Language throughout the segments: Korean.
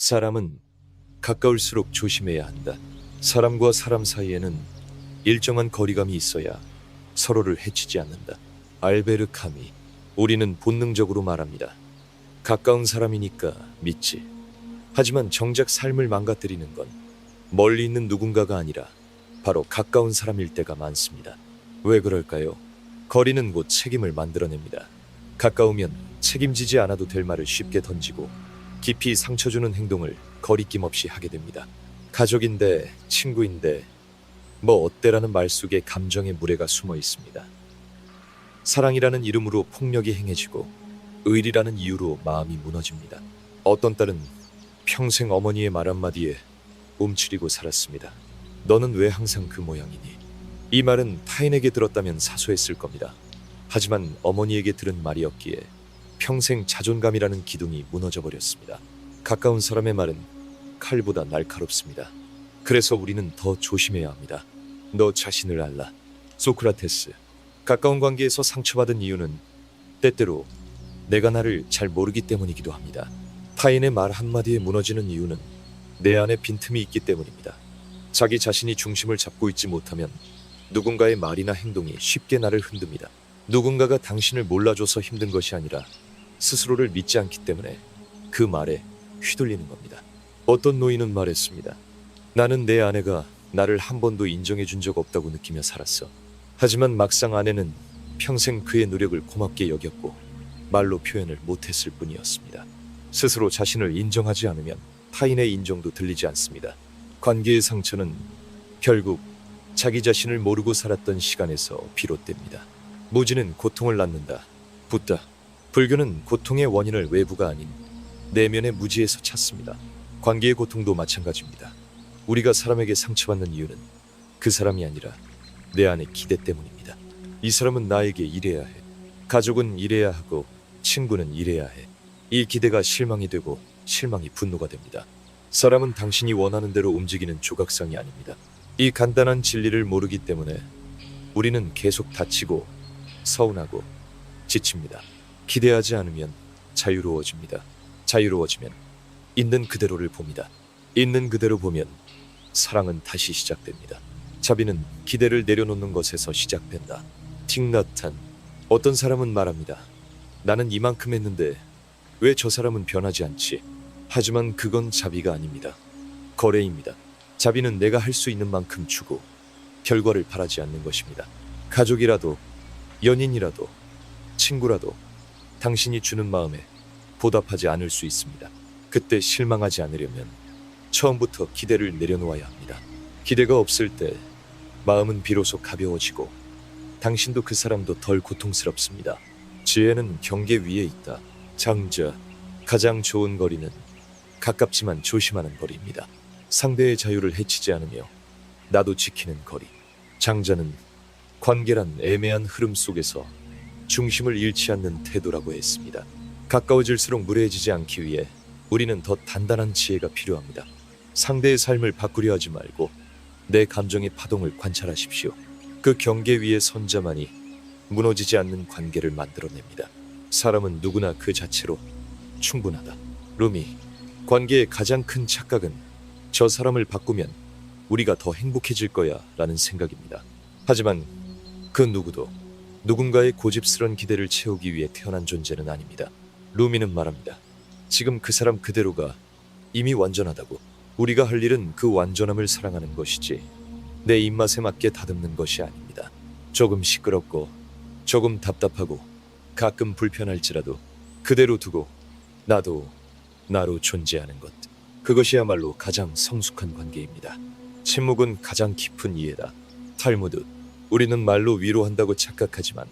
사람은 가까울수록 조심해야 한다. 사람과 사람 사이에는 일정한 거리감이 있어야 서로를 해치지 않는다. 알베르 카미. 우리는 본능적으로 말합니다. 가까운 사람이니까 믿지. 하지만 정작 삶을 망가뜨리는 건 멀리 있는 누군가가 아니라 바로 가까운 사람일 때가 많습니다. 왜 그럴까요? 거리는 곧 책임을 만들어냅니다. 가까우면 책임지지 않아도 될 말을 쉽게 던지고 깊이 상처 주는 행동을 거리낌 없이 하게 됩니다. 가족인데, 친구인데, 뭐 어때라는 말 속에 감정의 무례가 숨어 있습니다. 사랑이라는 이름으로 폭력이 행해지고 의리라는 이유로 마음이 무너집니다. 어떤 딸은 평생 어머니의 말 한마디에 움츠리고 살았습니다. 너는 왜 항상 그 모양이니? 이 말은 타인에게 들었다면 사소했을 겁니다. 하지만 어머니에게 들은 말이었기에 평생 자존감이라는 기둥이 무너져 버렸습니다. 가까운 사람의 말은 칼보다 날카롭습니다. 그래서 우리는 더 조심해야 합니다. 너 자신을 알라. 소크라테스. 가까운 관계에서 상처받은 이유는 때때로 내가 나를 잘 모르기 때문이기도 합니다. 타인의 말 한마디에 무너지는 이유는 내 안에 빈틈이 있기 때문입니다. 자기 자신이 중심을 잡고 있지 못하면 누군가의 말이나 행동이 쉽게 나를 흔듭니다. 누군가가 당신을 몰라줘서 힘든 것이 아니라 스스로를 믿지 않기 때문에 그 말에 휘둘리는 겁니다. 어떤 노인은 말했습니다. 나는 내 아내가 나를 한 번도 인정해 준 적 없다고 느끼며 살았어. 하지만 막상 아내는 평생 그의 노력을 고맙게 여겼고 말로 표현을 못했을 뿐이었습니다. 스스로 자신을 인정하지 않으면 타인의 인정도 들리지 않습니다. 관계의 상처는 결국 자기 자신을 모르고 살았던 시간에서 비롯됩니다. 무지는 고통을 낳는다. 붓다. 불교는 고통의 원인을 외부가 아닌 내면의 무지에서 찾습니다. 관계의 고통도 마찬가지입니다. 우리가 사람에게 상처받는 이유는 그 사람이 아니라 내 안의 기대 때문입니다. 이 사람은 나에게 이래야 해. 가족은 이래야 하고 친구는 이래야 해. 이 기대가 실망이 되고 실망이 분노가 됩니다. 사람은 당신이 원하는 대로 움직이는 조각상이 아닙니다. 이 간단한 진리를 모르기 때문에 우리는 계속 다치고 서운하고 지칩니다. 기대하지 않으면 자유로워집니다. 자유로워지면 있는 그대로를 봅니다. 있는 그대로 보면 사랑은 다시 시작됩니다. 자비는 기대를 내려놓는 것에서 시작된다. 틱나탄. 어떤 사람은 말합니다. 나는 이만큼 했는데 왜 저 사람은 변하지 않지? 하지만 그건 자비가 아닙니다. 거래입니다. 자비는 내가 할 수 있는 만큼 주고 결과를 바라지 않는 것입니다. 가족이라도 연인이라도 친구라도 당신이 주는 마음에 보답하지 않을 수 있습니다. 그때 실망하지 않으려면 처음부터 기대를 내려놓아야 합니다. 기대가 없을 때 마음은 비로소 가벼워지고 당신도 그 사람도 덜 고통스럽습니다. 지혜는 경계 위에 있다. 장자. 가장 좋은 거리는 가깝지만 조심하는 거리입니다. 상대의 자유를 해치지 않으며 나도 지키는 거리. 장자는 관계란 애매한 흐름 속에서 중심을 잃지 않는 태도라고 했습니다. 가까워질수록 무례해지지 않기 위해 우리는 더 단단한 지혜가 필요합니다. 상대의 삶을 바꾸려 하지 말고 내 감정의 파동을 관찰하십시오. 그 경계 위에 선 자만이 무너지지 않는 관계를 만들어냅니다. 사람은 누구나 그 자체로 충분하다. 루미. 관계의 가장 큰 착각은 저 사람을 바꾸면 우리가 더 행복해질 거야 라는 생각입니다. 하지만 그 누구도 누군가의 고집스런 기대를 채우기 위해 태어난 존재는 아닙니다. 루미는 말합니다. 지금 그 사람 그대로가 이미 완전하다고. 우리가 할 일은 그 완전함을 사랑하는 것이지 내 입맛에 맞게 다듬는 것이 아닙니다. 조금 시끄럽고 조금 답답하고 가끔 불편할지라도 그대로 두고 나도 나로 존재하는 것. 그것이야말로 가장 성숙한 관계입니다. 침묵은 가장 깊은 이해다. 탈무드. 우리는 말로 위로한다고 착각하지만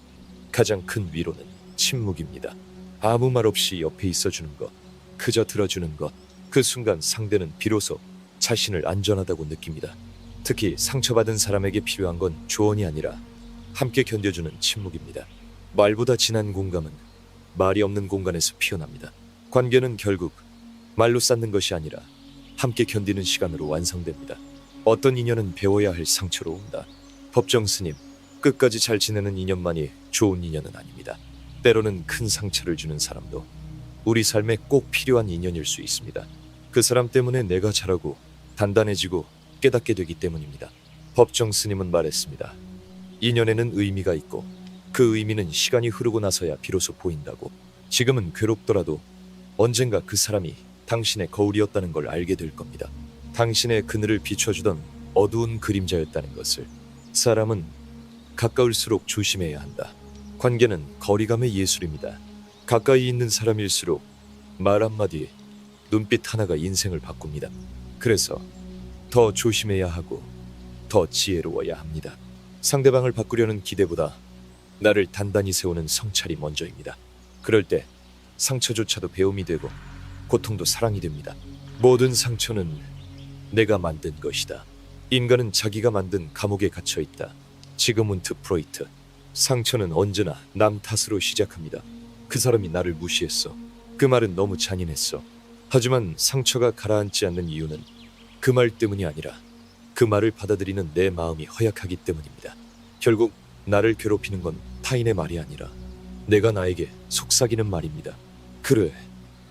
가장 큰 위로는 침묵입니다. 아무 말 없이 옆에 있어주는 것, 그저 들어주는 것. 그 순간 상대는 비로소 자신을 안전하다고 느낍니다. 특히 상처받은 사람에게 필요한 건 조언이 아니라 함께 견뎌주는 침묵입니다. 말보다 진한 공감은 말이 없는 공간에서 피어납니다. 관계는 결국 말로 쌓는 것이 아니라 함께 견디는 시간으로 완성됩니다. 어떤 인연은 배워야 할 상처로 온다. 법정 스님. 끝까지 잘 지내는 인연만이 좋은 인연은 아닙니다. 때로는 큰 상처를 주는 사람도 우리 삶에 꼭 필요한 인연일 수 있습니다. 그 사람 때문에 내가 자라고 단단해지고 깨닫게 되기 때문입니다. 법정 스님은 말했습니다. 인연에는 의미가 있고 그 의미는 시간이 흐르고 나서야 비로소 보인다고. 지금은 괴롭더라도 언젠가 그 사람이 당신의 거울이었다는 걸 알게 될 겁니다. 당신의 그늘을 비춰주던 어두운 그림자였다는 것을. 사람은 가까울수록 조심해야 한다. 관계는 거리감의 예술입니다. 가까이 있는 사람일수록 말 한마디, 눈빛 하나가 인생을 바꿉니다. 그래서 더 조심해야 하고 더 지혜로워야 합니다. 상대방을 바꾸려는 기대보다 나를 단단히 세우는 성찰이 먼저입니다. 그럴 때 상처조차도 배움이 되고 고통도 사랑이 됩니다. 모든 상처는 내가 만든 것이다. 인간은 자기가 만든 감옥에 갇혀 있다. 지그문트 프로이트. 상처는 언제나 남 탓으로 시작합니다. 그 사람이 나를 무시했어. 그 말은 너무 잔인했어. 하지만 상처가 가라앉지 않는 이유는 그 말 때문이 아니라 그 말을 받아들이는 내 마음이 허약하기 때문입니다. 결국 나를 괴롭히는 건 타인의 말이 아니라 내가 나에게 속삭이는 말입니다. 그래,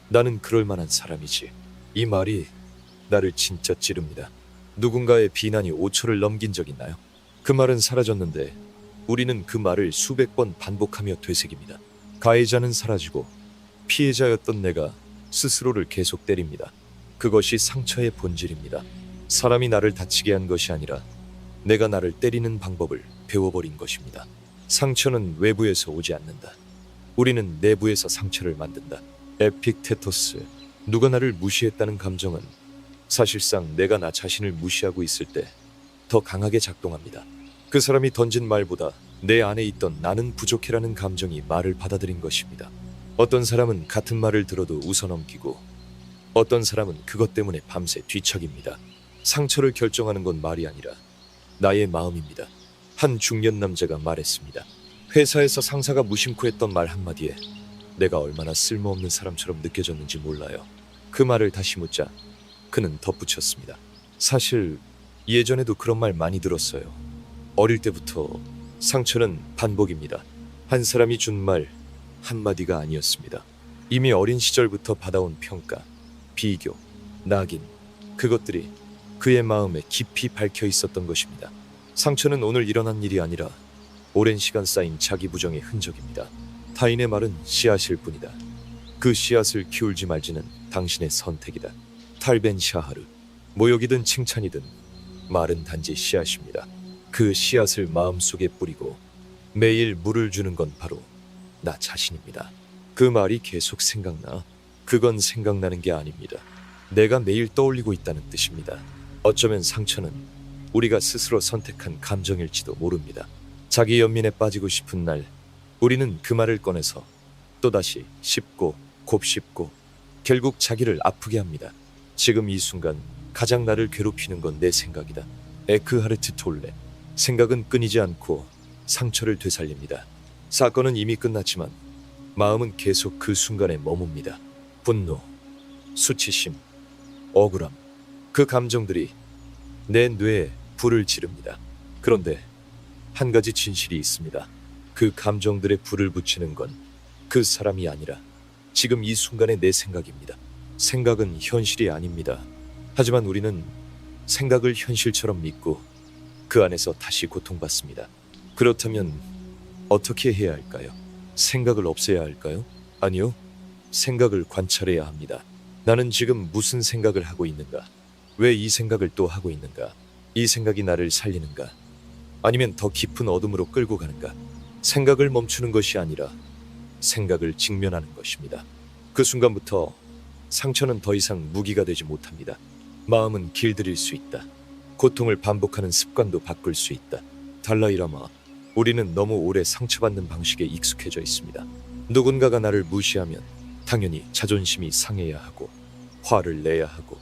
나는 그럴 만한 사람이지. 이 말이 나를 진짜 찌릅니다. 누군가의 비난이 5초를 넘긴 적 있나요? 그 말은 사라졌는데 우리는 그 말을 수백 번 반복하며 되새깁니다. 가해자는 사라지고 피해자였던 내가 스스로를 계속 때립니다. 그것이 상처의 본질입니다. 사람이 나를 다치게 한 것이 아니라 내가 나를 때리는 방법을 배워버린 것입니다. 상처는 외부에서 오지 않는다. 우리는 내부에서 상처를 만든다. 에픽테토스. 누가 나를 무시했다는 감정은 사실상 내가 나 자신을 무시하고 있을 때 더 강하게 작동합니다. 그 사람이 던진 말보다 내 안에 있던 나는 부족해라는 감정이 말을 받아들인 것입니다. 어떤 사람은 같은 말을 들어도 웃어넘기고 어떤 사람은 그것 때문에 밤새 뒤척입니다. 상처를 결정하는 건 말이 아니라 나의 마음입니다. 한 중년 남자가 말했습니다. 회사에서 상사가 무심코 했던 말 한마디에 내가 얼마나 쓸모없는 사람처럼 느껴졌는지 몰라요. 그 말을 다시 묻자 그는 덧붙였습니다. 사실 예전에도 그런 말 많이 들었어요. 어릴 때부터 상처는 반복입니다. 한 사람이 준 말 한마디가 아니었습니다. 이미 어린 시절부터 받아온 평가, 비교, 낙인, 그것들이 그의 마음에 깊이 박혀 있었던 것입니다. 상처는 오늘 일어난 일이 아니라 오랜 시간 쌓인 자기 부정의 흔적입니다. 타인의 말은 씨앗일 뿐이다. 그 씨앗을 키울지 말지는 당신의 선택이다. 탈벤 샤하르. 모욕이든 칭찬이든 말은 단지 씨앗입니다. 그 씨앗을 마음속에 뿌리고 매일 물을 주는 건 바로 나 자신입니다. 그 말이 계속 생각나. 그건 생각나는 게 아닙니다. 내가 매일 떠올리고 있다는 뜻입니다. 어쩌면 상처는 우리가 스스로 선택한 감정일지도 모릅니다. 자기 연민에 빠지고 싶은 날 우리는 그 말을 꺼내서 또다시 씹고 곱씹고 결국 자기를 아프게 합니다. 지금 이 순간 가장 나를 괴롭히는 건 내 생각이다. 에크하르트 톨레. 생각은 끊이지 않고 상처를 되살립니다. 사건은 이미 끝났지만 마음은 계속 그 순간에 머뭅니다. 분노, 수치심, 억울함. 그 감정들이 내 뇌에 불을 지릅니다. 그런데 한 가지 진실이 있습니다. 그 감정들의 불을 붙이는 건 그 사람이 아니라 지금 이 순간의 내 생각입니다. 생각은 현실이 아닙니다. 하지만 우리는 생각을 현실처럼 믿고 그 안에서 다시 고통받습니다. 그렇다면 어떻게 해야 할까요? 생각을 없애야 할까요? 아니요. 생각을 관찰해야 합니다. 나는 지금 무슨 생각을 하고 있는가? 왜 이 생각을 또 하고 있는가? 이 생각이 나를 살리는가? 아니면 더 깊은 어둠으로 끌고 가는가? 생각을 멈추는 것이 아니라 생각을 직면하는 것입니다. 그 순간부터 상처는 더 이상 무기가 되지 못합니다. 마음은 길들일 수 있다. 고통을 반복하는 습관도 바꿀 수 있다. 달라이라마, 우리는 너무 오래 상처받는 방식에 익숙해져 있습니다. 누군가가 나를 무시하면 당연히 자존심이 상해야 하고 화를 내야 하고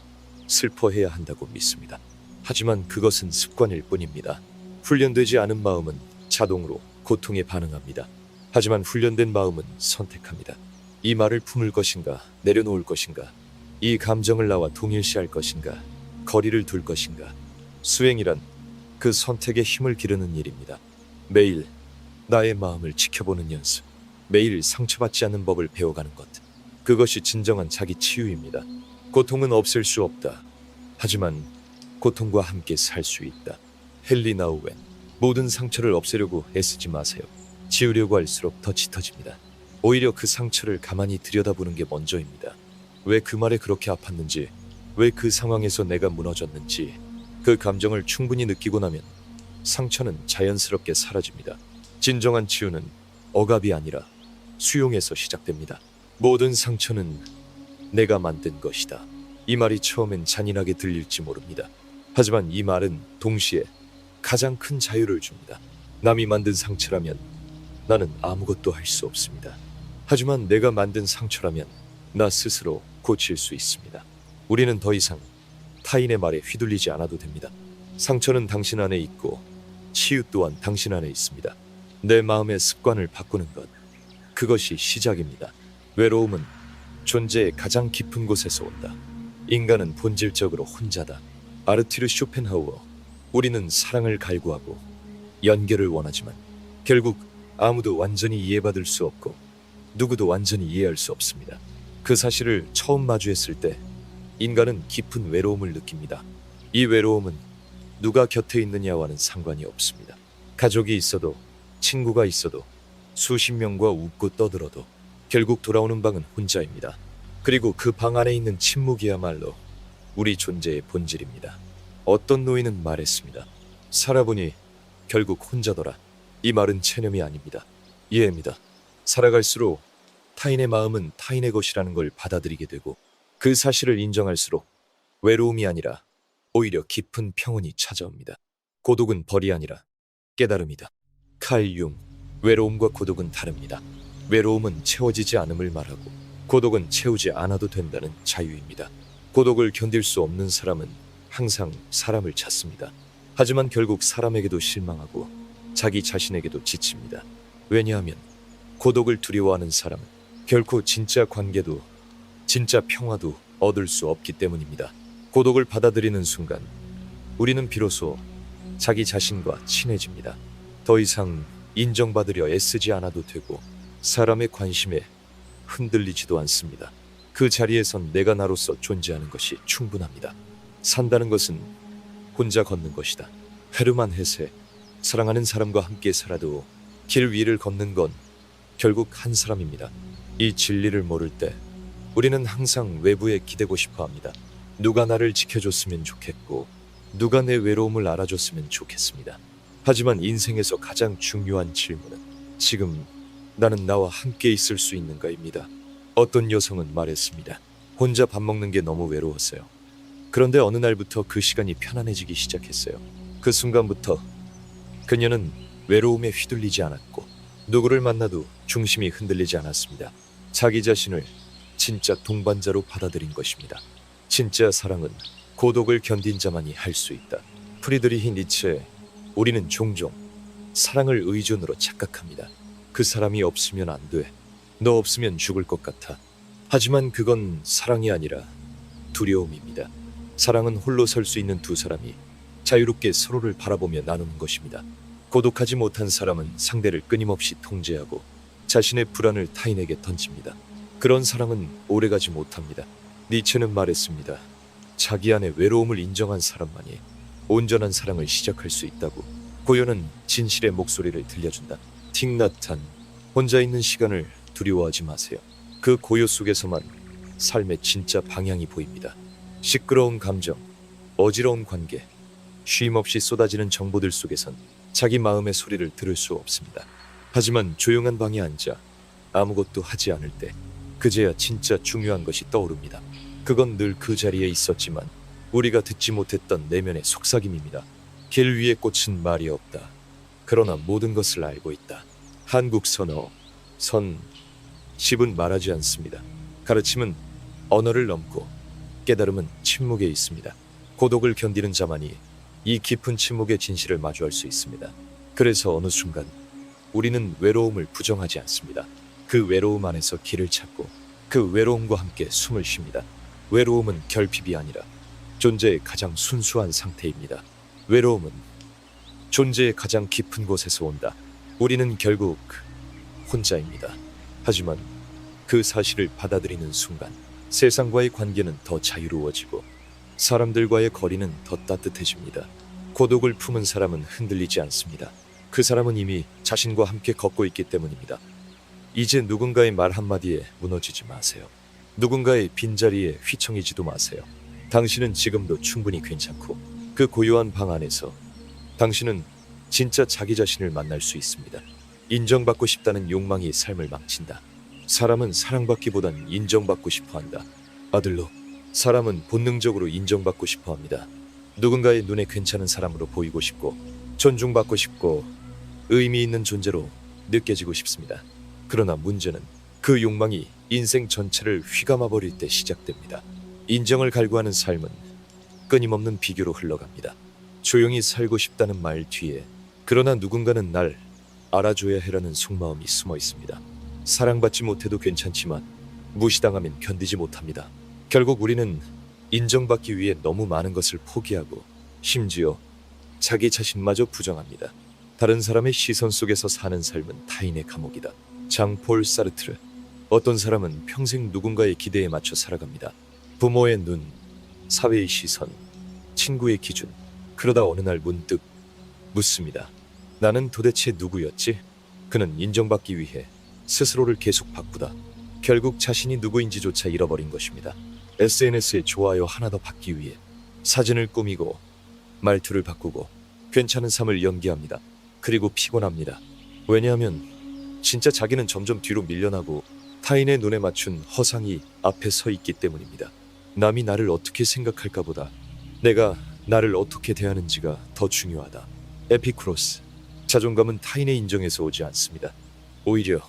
슬퍼해야 한다고 믿습니다. 하지만 그것은 습관일 뿐입니다. 훈련되지 않은 마음은 자동으로 고통에 반응합니다. 하지만 훈련된 마음은 선택합니다. 이 말을 품을 것인가, 내려놓을 것인가, 이 감정을 나와 동일시할 것인가, 거리를 둘 것인가. 수행이란 그 선택에 힘을 기르는 일입니다. 매일 나의 마음을 지켜보는 연습, 매일 상처받지 않는 법을 배워가는 것. 그것이 진정한 자기 치유입니다. 고통은 없앨 수 없다. 하지만 고통과 함께 살 수 있다. 헨리 나우웬. 모든 상처를 없애려고 애쓰지 마세요. 지우려고 할수록 더 짙어집니다. 오히려 그 상처를 가만히 들여다보는 게 먼저입니다. 왜 그 말에 그렇게 아팠는지, 왜 그 상황에서 내가 무너졌는지, 그 감정을 충분히 느끼고 나면 상처는 자연스럽게 사라집니다. 진정한 치유는 억압이 아니라 수용에서 시작됩니다. 모든 상처는 내가 만든 것이다. 이 말이 처음엔 잔인하게 들릴지 모릅니다. 하지만 이 말은 동시에 가장 큰 자유를 줍니다. 남이 만든 상처라면 나는 아무것도 할 수 없습니다. 하지만 내가 만든 상처라면 나 스스로 고칠 수 있습니다. 우리는 더 이상 타인의 말에 휘둘리지 않아도 됩니다. 상처는 당신 안에 있고 치유 또한 당신 안에 있습니다. 내 마음의 습관을 바꾸는 것, 그것이 시작입니다. 외로움은 존재의 가장 깊은 곳에서 온다. 인간은 본질적으로 혼자다. 아르투르 쇼펜하우어. 우리는 사랑을 갈구하고 연결을 원하지만 결국 아무도 완전히 이해받을 수 없고 누구도 완전히 이해할 수 없습니다. 그 사실을 처음 마주했을 때 인간은 깊은 외로움을 느낍니다. 이 외로움은 누가 곁에 있느냐와는 상관이 없습니다. 가족이 있어도 친구가 있어도 수십 명과 웃고 떠들어도 결국 돌아오는 방은 혼자입니다. 그리고 그 방 안에 있는 침묵이야말로 우리 존재의 본질입니다. 어떤 노인은 말했습니다. 살아보니 결국 혼자더라. 이 말은 체념이 아닙니다. 이해입니다. 살아갈수록 타인의 마음은 타인의 것이라는 걸 받아들이게 되고 그 사실을 인정할수록 외로움이 아니라 오히려 깊은 평온이 찾아옵니다. 고독은 벌이 아니라 깨달음이다. 칼 융. 외로움과 고독은 다릅니다. 외로움은 채워지지 않음을 말하고 고독은 채우지 않아도 된다는 자유입니다. 고독을 견딜 수 없는 사람은 항상 사람을 찾습니다. 하지만 결국 사람에게도 실망하고 자기 자신에게도 지칩니다. 왜냐하면 고독을 두려워하는 사람은 결코 진짜 관계도 진짜 평화도 얻을 수 없기 때문입니다. 고독을 받아들이는 순간 우리는 비로소 자기 자신과 친해집니다. 더 이상 인정받으려 애쓰지 않아도 되고 사람의 관심에 흔들리지도 않습니다. 그 자리에선 내가 나로서 존재하는 것이 충분합니다. 산다는 것은 혼자 걷는 것이다. 헤르만 헤세. 사랑하는 사람과 함께 살아도 길 위를 걷는 건 결국 한 사람입니다. 이 진리를 모를 때 우리는 항상 외부에 기대고 싶어 합니다. 누가 나를 지켜줬으면 좋겠고 누가 내 외로움을 알아줬으면 좋겠습니다. 하지만 인생에서 가장 중요한 질문은 지금 나는 나와 함께 있을 수 있는가입니다. 어떤 여성은 말했습니다. 혼자 밥 먹는 게 너무 외로웠어요. 그런데 어느 날부터 그 시간이 편안해지기 시작했어요. 그 순간부터 그녀는 외로움에 휘둘리지 않았고 누구를 만나도 중심이 흔들리지 않았습니다. 자기 자신을 진짜 동반자로 받아들인 것입니다. 진짜 사랑은 고독을 견딘 자만이 할 수 있다. 프리드리히 니체. 우리는 종종 사랑을 의존으로 착각합니다. 그 사람이 없으면 안 돼. 너 없으면 죽을 것 같아. 하지만 그건 사랑이 아니라 두려움입니다. 사랑은 홀로 설 수 있는 두 사람이 자유롭게 서로를 바라보며 나누는 것입니다. 고독하지 못한 사람은 상대를 끊임없이 통제하고 자신의 불안을 타인에게 던집니다. 그런 사랑은 오래가지 못합니다. 니체는 말했습니다. 자기 안의 외로움을 인정한 사람만이 온전한 사랑을 시작할 수 있다고. 고요는 진실의 목소리를 들려준다. 틱나탄. 혼자 있는 시간을 두려워하지 마세요. 그 고요 속에서만 삶의 진짜 방향이 보입니다. 시끄러운 감정, 어지러운 관계, 쉼없이 쏟아지는 정보들 속에선 자기 마음의 소리를 들을 수 없습니다. 하지만 조용한 방에 앉아 아무것도 하지 않을 때 그제야 진짜 중요한 것이 떠오릅니다. 그건 늘 그 자리에 있었지만 우리가 듣지 못했던 내면의 속삭임입니다. 길 위의 꽃은 말이 없다. 그러나 모든 것을 알고 있다. 한국 선어. 선. 십은 말하지 않습니다. 가르침은 언어를 넘고 깨달음은 침묵에 있습니다. 고독을 견디는 자만이 이 깊은 침묵의 진실을 마주할 수 있습니다. 그래서 어느 순간 우리는 외로움을 부정하지 않습니다. 그 외로움 안에서 길을 찾고 그 외로움과 함께 숨을 쉽니다. 외로움은 결핍이 아니라 존재의 가장 순수한 상태입니다. 외로움은 존재의 가장 깊은 곳에서 온다. 우리는 결국 혼자입니다. 하지만 그 사실을 받아들이는 순간 세상과의 관계는 더 자유로워지고 사람들과의 거리는 더 따뜻해집니다. 고독을 품은 사람은 흔들리지 않습니다. 그 사람은 이미 자신과 함께 걷고 있기 때문입니다. 이제 누군가의 말 한마디에 무너지지 마세요. 누군가의 빈자리에 휘청이지도 마세요. 당신은 지금도 충분히 괜찮고 그 고요한 방 안에서 당신은 진짜 자기 자신을 만날 수 있습니다. 인정받고 싶다는 욕망이 삶을 망친다. 사람은 사랑받기보단 인정받고 싶어한다. 아들로, 사람은 본능적으로 인정받고 싶어합니다. 누군가의 눈에 괜찮은 사람으로 보이고 싶고 존중받고 싶고 의미 있는 존재로 느껴지고 싶습니다. 그러나 문제는 그 욕망이 인생 전체를 휘감아 버릴 때 시작됩니다. 인정을 갈구하는 삶은 끊임없는 비교로 흘러갑니다. 조용히 살고 싶다는 말 뒤에 그러나 누군가는 날 알아줘야 해라는 속마음이 숨어 있습니다. 사랑받지 못해도 괜찮지만 무시당하면 견디지 못합니다. 결국 우리는 인정받기 위해 너무 많은 것을 포기하고 심지어 자기 자신마저 부정합니다. 다른 사람의 시선 속에서 사는 삶은 타인의 감옥이다. 장폴 사르트르. 어떤 사람은 평생 누군가의 기대에 맞춰 살아갑니다. 부모의 눈, 사회의 시선, 친구의 기준. 그러다 어느 날 문득 묻습니다. 나는 도대체 누구였지? 그는 인정받기 위해 스스로를 계속 바꾸다 결국 자신이 누구인지조차 잃어버린 것입니다. SNS에 좋아요 하나 더 받기 위해 사진을 꾸미고 말투를 바꾸고 괜찮은 삶을 연기합니다. 그리고 피곤합니다. 왜냐하면 진짜 자기는 점점 뒤로 밀려나고 타인의 눈에 맞춘 허상이 앞에 서 있기 때문입니다. 남이 나를 어떻게 생각할까 보다 내가 나를 어떻게 대하는지가 더 중요하다. 에피쿠로스. 자존감은 타인의 인정에서 오지 않습니다. 오히려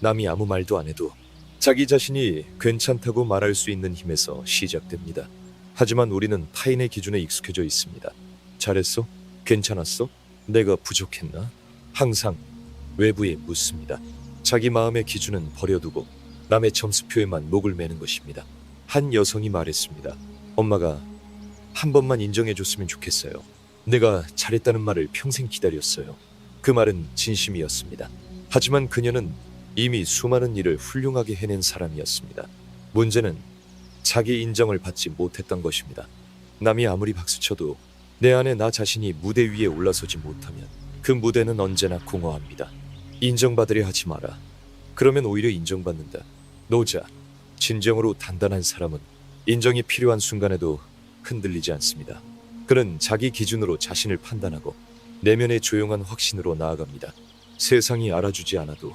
남이 아무 말도 안 해도 자기 자신이 괜찮다고 말할 수 있는 힘에서 시작됩니다. 하지만 우리는 타인의 기준에 익숙해져 있습니다. 잘했어? 괜찮았어? 내가 부족했나? 항상 외부에 묻습니다. 자기 마음의 기준은 버려두고 남의 점수표에만 목을 매는 것입니다. 한 여성이 말했습니다. 엄마가 한 번만 인정해줬으면 좋겠어요. 내가 잘했다는 말을 평생 기다렸어요. 그 말은 진심이었습니다. 하지만 그녀는 이미 수많은 일을 훌륭하게 해낸 사람이었습니다. 문제는 자기 인정을 받지 못했던 것입니다. 남이 아무리 박수쳐도 내 안에 나 자신이 무대 위에 올라서지 못하면 그 무대는 언제나 공허합니다. 인정받으려 하지 마라. 그러면 오히려 인정받는다. 노자. 진정으로 단단한 사람은 인정이 필요한 순간에도 흔들리지 않습니다. 그는 자기 기준으로 자신을 판단하고 내면의 조용한 확신으로 나아갑니다. 세상이 알아주지 않아도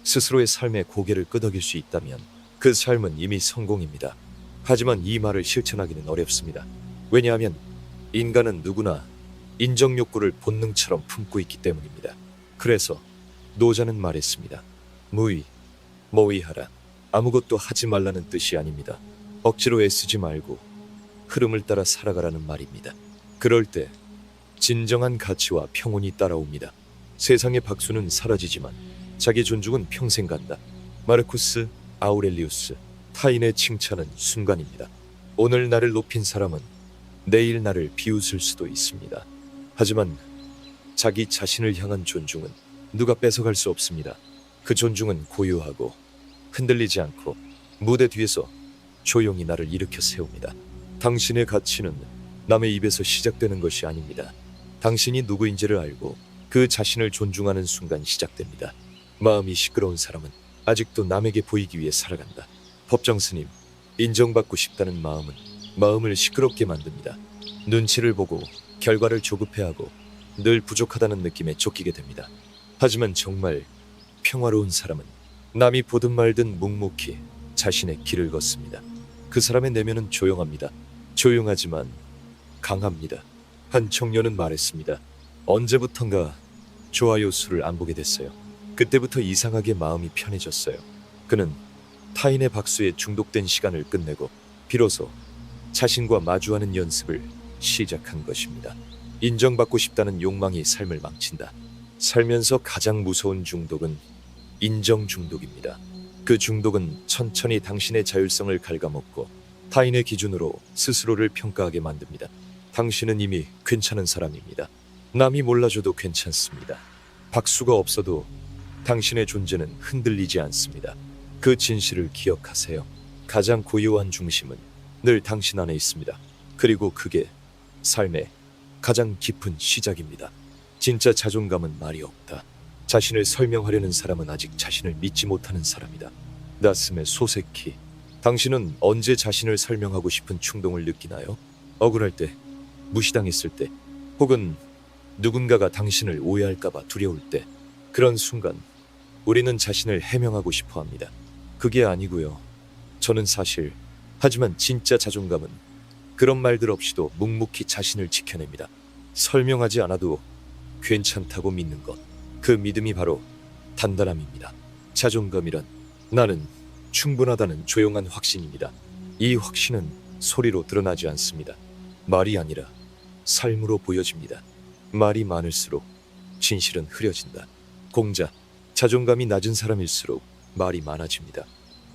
스스로의 삶에 고개를 끄덕일 수 있다면 그 삶은 이미 성공입니다. 하지만 이 말을 실천하기는 어렵습니다. 왜냐하면 인간은 누구나 인정 욕구를 본능처럼 품고 있기 때문입니다. 그래서 노자는 말했습니다. 모의하라. 아무것도 하지 말라는 뜻이 아닙니다. 억지로 애쓰지 말고 흐름을 따라 살아가라는 말입니다. 그럴 때 진정한 가치와 평온이 따라옵니다. 세상의 박수는 사라지지만 자기 존중은 평생 간다. 마르쿠스 아우렐리우스. 타인의 칭찬은 순간입니다. 오늘 나를 높인 사람은 내일 나를 비웃을 수도 있습니다. 하지만 자기 자신을 향한 존중은 누가 뺏어갈 수 없습니다. 그 존중은 고요하고 흔들리지 않고 무대 뒤에서 조용히 나를 일으켜 세웁니다. 당신의 가치는 남의 입에서 시작되는 것이 아닙니다. 당신이 누구인지를 알고 그 자신을 존중하는 순간 시작됩니다. 마음이 시끄러운 사람은 아직도 남에게 보이기 위해 살아간다. 법정 스님, 인정받고 싶다는 마음은 마음을 시끄럽게 만듭니다. 눈치를 보고 결과를 조급해하고 늘 부족하다는 느낌에 쫓기게 됩니다. 하지만 정말 평화로운 사람은 남이 보든 말든 묵묵히 자신의 길을 걷습니다. 그 사람의 내면은 조용합니다. 조용하지만 강합니다. 한 청년은 말했습니다. 언제부턴가 좋아요 수를 안 보게 됐어요. 그때부터 이상하게 마음이 편해졌어요. 그는 타인의 박수에 중독된 시간을 끝내고 비로소 자신과 마주하는 연습을 시작한 것입니다. 인정받고 싶다는 욕망이 삶을 망친다. 살면서 가장 무서운 중독은 인정 중독입니다. 그 중독은 천천히 당신의 자율성을 갉아먹고 타인의 기준으로 스스로를 평가하게 만듭니다. 당신은 이미 괜찮은 사람입니다. 남이 몰라줘도 괜찮습니다. 박수가 없어도 당신의 존재는 흔들리지 않습니다. 그 진실을 기억하세요. 가장 고요한 중심은 늘 당신 안에 있습니다. 그리고 그게 삶의 가장 깊은 시작입니다. 진짜 자존감은 말이 없다. 자신을 설명하려는 사람은 아직 자신을 믿지 못하는 사람이다. 나스메 소세키, 당신은 언제 자신을 설명하고 싶은 충동을 느끼나요? 억울할 때, 무시당했을 때, 혹은 누군가가 당신을 오해할까봐 두려울 때, 그런 순간 우리는 자신을 해명하고 싶어 합니다. 그게 아니고요. 저는 사실, 하지만 진짜 자존감은 그런 말들 없이도 묵묵히 자신을 지켜냅니다. 설명하지 않아도 괜찮다고 믿는 것. 그 믿음이 바로 단단함입니다. 자존감이란 나는 충분하다는 조용한 확신입니다. 이 확신은 소리로 드러나지 않습니다. 말이 아니라 삶으로 보여집니다. 말이 많을수록 진실은 흐려진다. 공자, 자존감이 낮은 사람일수록 말이 많아집니다.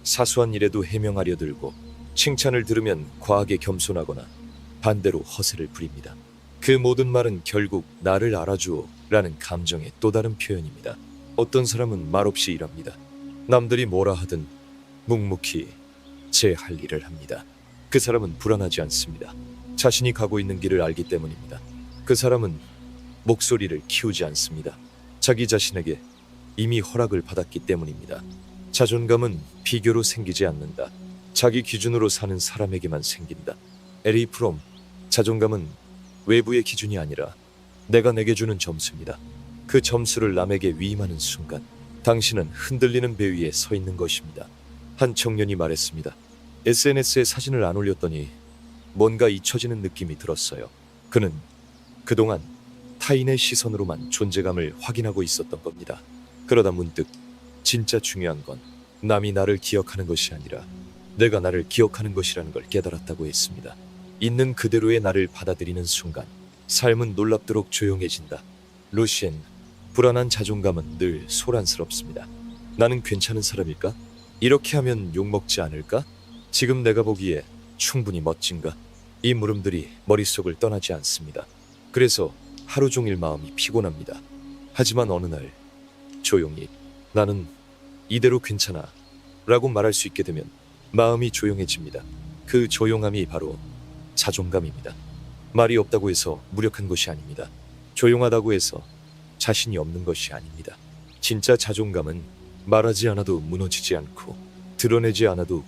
사소한 일에도 해명하려 들고 칭찬을 들으면 과하게 겸손하거나 반대로 허세를 부립니다. 그 모든 말은 결국 나를 알아주오 라는 감정의 또 다른 표현입니다. 어떤 사람은 말없이 일합니다. 남들이 뭐라 하든 묵묵히 제 할 일을 합니다. 그 사람은 불안하지 않습니다. 자신이 가고 있는 길을 알기 때문입니다. 그 사람은 목소리를 키우지 않습니다. 자기 자신에게 이미 허락을 받았기 때문입니다. 자존감은 비교로 생기지 않는다. 자기 기준으로 사는 사람에게만 생긴다. 에리 프롬, 자존감은 외부의 기준이 아니라 내가 내게 주는 점수입니다. 그 점수를 남에게 위임하는 순간 당신은 흔들리는 배 위에 서 있는 것입니다. 한 청년이 말했습니다. SNS에 사진을 안 올렸더니 뭔가 잊혀지는 느낌이 들었어요. 그는 그동안 타인의 시선으로만 존재감을 확인하고 있었던 겁니다. 그러다 문득 진짜 중요한 건 남이 나를 기억하는 것이 아니라 내가 나를 기억하는 것이라는 걸 깨달았다고 했습니다. 있는 그대로의 나를 받아들이는 순간 삶은 놀랍도록 조용해진다. 루시엔, 불안한 자존감은 늘 소란스럽습니다. 나는 괜찮은 사람일까? 이렇게 하면 욕먹지 않을까? 지금 내가 보기에 충분히 멋진가? 이 물음들이 머릿속을 떠나지 않습니다. 그래서 하루 종일 마음이 피곤합니다. 하지만 어느 날 조용히 나는 이대로 괜찮아 라고 말할 수 있게 되면 마음이 조용해집니다. 그 조용함이 바로 자존감입니다. 말이 없다고 해서 무력한 것이 아닙니다. 조용하다고 해서 자신이 없는 것이 아닙니다. 진짜 자존감은 말하지 않아도 무너지지 않고 드러내지 않아도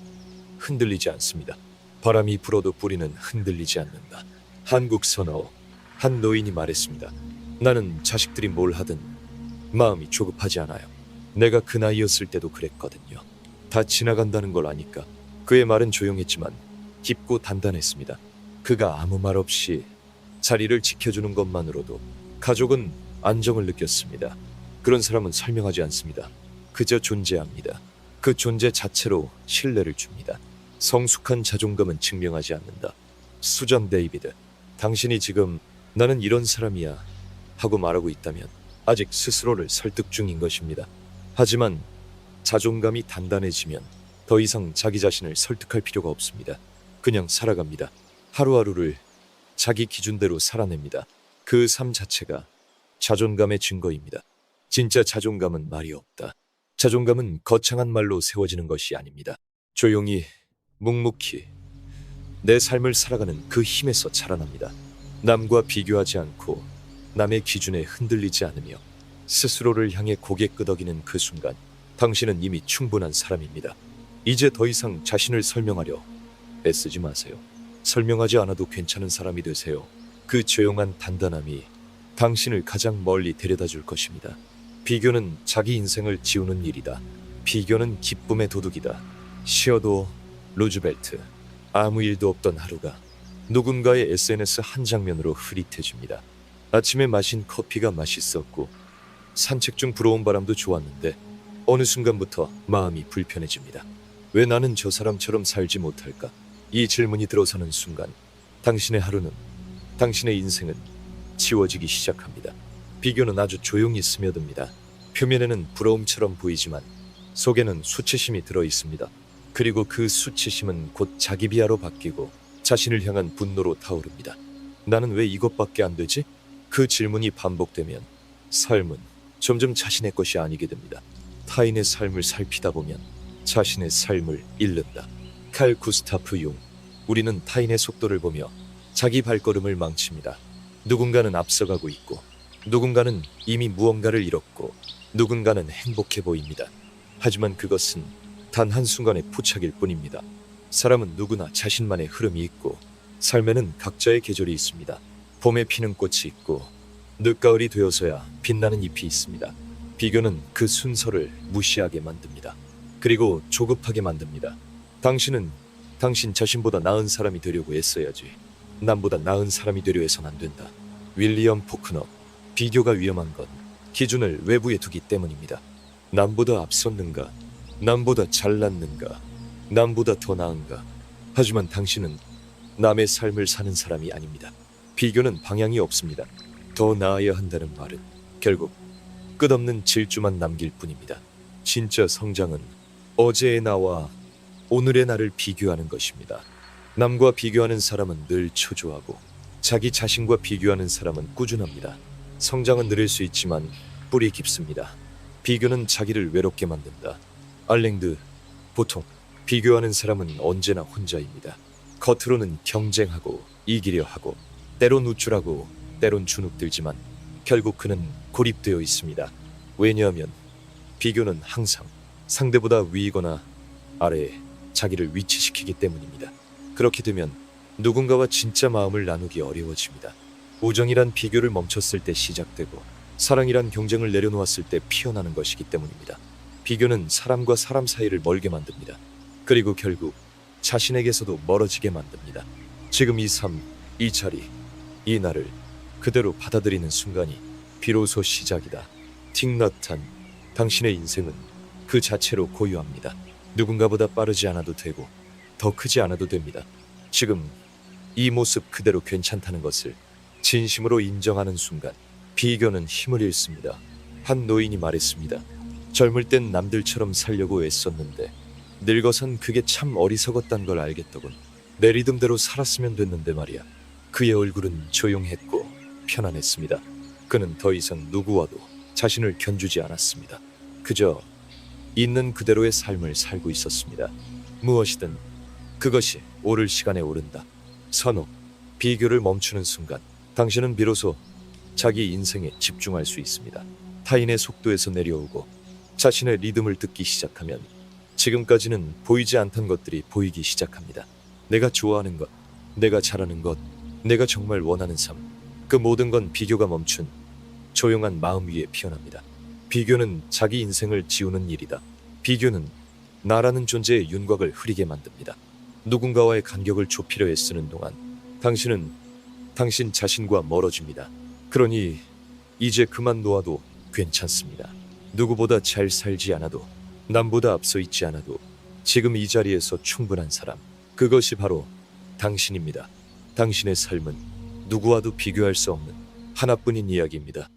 흔들리지 않습니다. 바람이 불어도 뿌리는 흔들리지 않는다. 한국 선어, 한 노인이 말했습니다. 나는 자식들이 뭘 하든 마음이 조급하지 않아요. 내가 그 나이였을 때도 그랬거든요. 다 지나간다는 걸 아니까. 그의 말은 조용했지만 깊고 단단했습니다. 그가 아무 말 없이 자리를 지켜주는 것만으로도 가족은 안정을 느꼈습니다. 그런 사람은 설명하지 않습니다. 그저 존재합니다. 그 존재 자체로 신뢰를 줍니다. 성숙한 자존감은 증명하지 않는다. 수잔 데이비드, 당신이 지금 나는 이런 사람이야 하고 말하고 있다면 아직 스스로를 설득 중인 것입니다. 하지만 자존감이 단단해지면 더 이상 자기 자신을 설득할 필요가 없습니다. 그냥 살아갑니다. 하루하루를 자기 기준대로 살아냅니다. 그 삶 자체가 자존감의 증거입니다. 진짜 자존감은 말이 없다. 자존감은 거창한 말로 세워지는 것이 아닙니다. 조용히, 묵묵히 내 삶을 살아가는 그 힘에서 자라납니다. 남과 비교하지 않고 남의 기준에 흔들리지 않으며 스스로를 향해 고개 끄덕이는 그 순간 당신은 이미 충분한 사람입니다. 이제 더 이상 자신을 설명하려 애쓰지 마세요. 설명하지 않아도 괜찮은 사람이 되세요. 그 조용한 단단함이 당신을 가장 멀리 데려다 줄 것입니다. 비교는 자기 인생을 지우는 일이다. 비교는 기쁨의 도둑이다. 시어도 루즈벨트. 아무 일도 없던 하루가 누군가의 SNS 한 장면으로 흐릿해집니다. 아침에 마신 커피가 맛있었고 산책 중 불어온 바람도 좋았는데 어느 순간부터 마음이 불편해집니다. 왜 나는 저 사람처럼 살지 못할까? 이 질문이 들어서는 순간 당신의 하루는, 당신의 인생은 지워지기 시작합니다. 비교는 아주 조용히 스며듭니다. 표면에는 부러움처럼 보이지만 속에는 수치심이 들어있습니다. 그리고 그 수치심은 곧 자기 비하로 바뀌고 자신을 향한 분노로 타오릅니다. 나는 왜 이것밖에 안 되지? 그 질문이 반복되면 삶은 점점 자신의 것이 아니게 됩니다. 타인의 삶을 살피다 보면 자신의 삶을 잃는다. 칼 구스타프 융. 우리는 타인의 속도를 보며 자기 발걸음을 망칩니다. 누군가는 앞서가고 있고, 누군가는 이미 무언가를 잃었고, 누군가는 행복해 보입니다. 하지만 그것은 단 한순간의 포착일 뿐입니다. 사람은 누구나 자신만의 흐름이 있고, 삶에는 각자의 계절이 있습니다. 봄에 피는 꽃이 있고, 늦가을이 되어서야 빛나는 잎이 있습니다. 비교는 그 순서를 무시하게 만듭니다. 그리고 조급하게 만듭니다. 당신은 당신 자신보다 나은 사람이 되려고 애써야지. 남보다 나은 사람이 되려 해선 안 된다. 윌리엄 포크너. 비교가 위험한 건 기준을 외부에 두기 때문입니다. 남보다 앞섰는가? 남보다 잘났는가? 남보다 더 나은가? 하지만 당신은 남의 삶을 사는 사람이 아닙니다. 비교는 방향이 없습니다. 더 나아야 한다는 말은 결국 끝없는 질주만 남길 뿐입니다. 진짜 성장은 어제의 나와 오늘의 나를 비교하는 것입니다. 남과 비교하는 사람은 늘 초조하고, 자기 자신과 비교하는 사람은 꾸준합니다. 성장은 느릴 수 있지만 뿌리 깊습니다. 비교는 자기를 외롭게 만든다. 알랭드. 보통 비교하는 사람은 언제나 혼자입니다. 겉으로는 경쟁하고 이기려 하고, 때론 우쭐하고 때론 주눅들지만 결국 그는 고립되어 있습니다. 왜냐하면 비교는 항상 상대보다 위이거나 아래에 자기를 위치시키기 때문입니다. 그렇게 되면 누군가와 진짜 마음을 나누기 어려워집니다. 우정이란 비교를 멈췄을 때 시작되고, 사랑이란 경쟁을 내려놓았을 때 피어나는 것이기 때문입니다. 비교는 사람과 사람 사이를 멀게 만듭니다. 그리고 결국 자신에게서도 멀어지게 만듭니다. 지금 이 삶, 이 자리, 이 나를 그대로 받아들이는 순간이 비로소 시작이다. 틱나탄. 당신의 인생은 그 자체로 고유합니다. 누군가보다 빠르지 않아도 되고, 더 크지 않아도 됩니다. 지금 이 모습 그대로 괜찮다는 것을 진심으로 인정하는 순간 비교는 힘을 잃습니다. 한 노인이 말했습니다. 젊을 땐 남들처럼 살려고 애썼는데 늙어선 그게 참 어리석었단 걸 알겠더군. 내 리듬대로 살았으면 됐는데 말이야. 그의 얼굴은 조용했고 편안했습니다. 그는 더 이상 누구와도 자신을 견주지 않았습니다. 그저 있는 그대로의 삶을 살고 있었습니다. 무엇이든 그것이 오를 시간에 오른다. 선호. 비교를 멈추는 순간 당신은 비로소 자기 인생에 집중할 수 있습니다. 타인의 속도에서 내려오고 자신의 리듬을 듣기 시작하면 지금까지는 보이지 않던 것들이 보이기 시작합니다. 내가 좋아하는 것, 내가 잘하는 것, 내가 정말 원하는 삶, 그 모든 건 비교가 멈춘 조용한 마음 위에 피어납니다. 비교는 자기 인생을 지우는 일이다. 비교는 나라는 존재의 윤곽을 흐리게 만듭니다. 누군가와의 간격을 좁히려 애쓰는 동안 당신은 당신 자신과 멀어집니다. 그러니 이제 그만 놓아도 괜찮습니다. 누구보다 잘 살지 않아도, 남보다 앞서 있지 않아도 지금 이 자리에서 충분한 사람, 그것이 바로 당신입니다. 당신의 삶은 누구와도 비교할 수 없는 하나뿐인 이야기입니다.